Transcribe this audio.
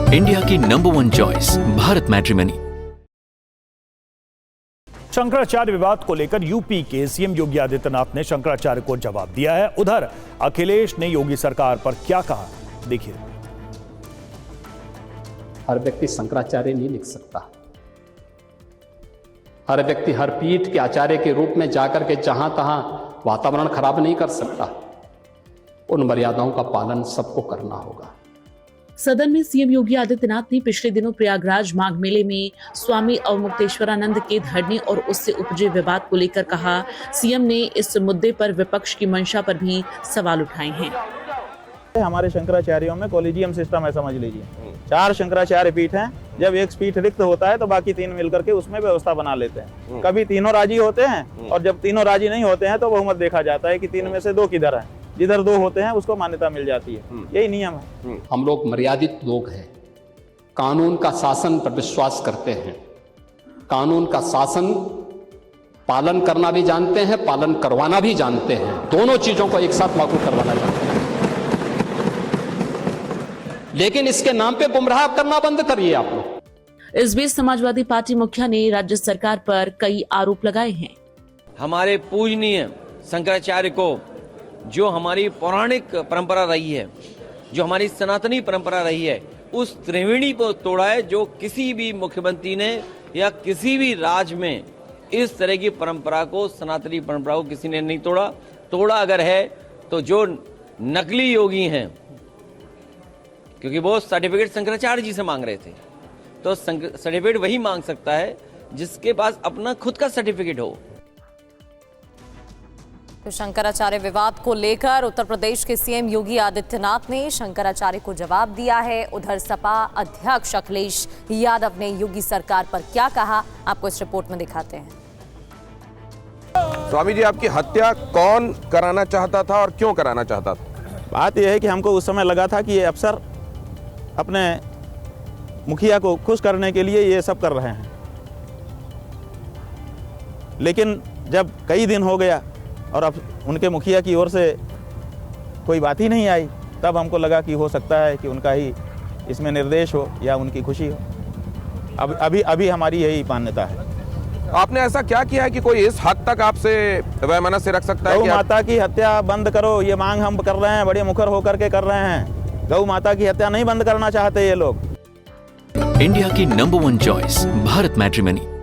India की number 1 choice Bharat matrimony. Shankaracharya विवाद को लेकर यूपी के सीएम योगी आदित्यनाथ ने शंकराचार्य को जवाब दिया है। उधर अखिलेश ने योगी सरकार पर क्या कहा, देखिए। हर व्यक्ति शंकराचार्य नहीं लिख सकता। हर व्यक्ति हर पीठ के आचार्य के रूप में जाकर के जहां तहां वातावरण खराब नहीं कर सकता। उन मर्यादाओं का पालन सबको करना होगा। सदन में सीएम योगी आदित्यनाथ ने पिछले दिनों प्रयागराज माघ मेले में स्वामी अवमुक्तेश्वरानंद के धरने और उससे उपजे विवाद को लेकर कहा, सीएम ने इस मुद्दे पर विपक्ष की मंशा पर भी सवाल उठाए हैं। हमारे शंकराचार्यों में कॉलेजियम सिस्टम है, समझ लीजिए 4 शंकराचार्य पीठ हैं। जब एक पीठ रिक्त होता है तो बाकी 3 मिलकर के उसमें व्यवस्था बना लेते हैं। कभी तीनों राजी होते हैं और जब तीनों राजी नहीं होते हैं तो बहुमत देखा जाता है कि 3 में से 2 किधर है। जिधर 2 होते हैं उसको मान्यता मिल जाती है। यही नियम है। हम लोग मर्यादित लोग हैं, कानून का शासन पर विश्वास करते हैं। कानून का शासन पालन करना भी जानते हैं, पालन करवाना भी जानते हैं। दोनों चीजों को एक साथ लागू करवाना जानते हैं। लेकिन इसके नाम पे गुमराह करना बंद करिए आप लोग। इस बीच समाजवादी पार्टी मुखिया ने राज्य सरकार पर कई आरोप लगाए हैं। हमारे पूजनीय शंकराचार्य को, जो हमारी पौराणिक परंपरा रही है, जो हमारी सनातनी परंपरा रही है, उस त्रिवेणी को तोड़ा है। जो किसी भी मुख्यमंत्री ने या किसी भी राज्य में इस तरह की परंपरा को, सनातनी परंपरा को किसी ने नहीं तोड़ा। तोड़ा अगर है तो जो नकली योगी हैं, क्योंकि वो सर्टिफिकेट शंकराचार्य जी से मांग रहे थे, तो सर्टिफिकेट वही मांग सकता है जिसके पास अपना खुद का सर्टिफिकेट हो। तो शंकराचार्य विवाद को लेकर उत्तर प्रदेश के सीएम योगी आदित्यनाथ ने शंकराचार्य को जवाब दिया है। उधर सपा अध्यक्ष अखिलेश यादव ने योगी सरकार पर क्या कहा, आपको इस रिपोर्ट में दिखाते हैं। स्वामी जी, आपकी हत्या कौन कराना चाहता था और क्यों कराना चाहता था? बात यह है कि हमको उस समय लगा था कि ये अफसर अपने मुखिया को खुश करने के लिए ये सब कर रहे हैं, लेकिन जब कई दिन हो गया और अब उनके मुखिया की ओर से कोई बात ही नहीं आई, तब हमको लगा कि हो सकता है कि उनका ही इसमें निर्देश हो या उनकी खुशी हो। अभी हमारी यही मान्यता है। आपने ऐसा क्या किया है कि कोई इस हद तक आपसे वैमनस्य रख सकता है? गौ माता की हत्या बंद करो, ये मांग हम कर रहे हैं, बड़े मुखर होकर के कर रहे हैं। गौ माता की हत्या नहीं बंद करना चाहते ये लोग। इंडिया की नंबर 1 चॉइस भारत मैट्रिमनी।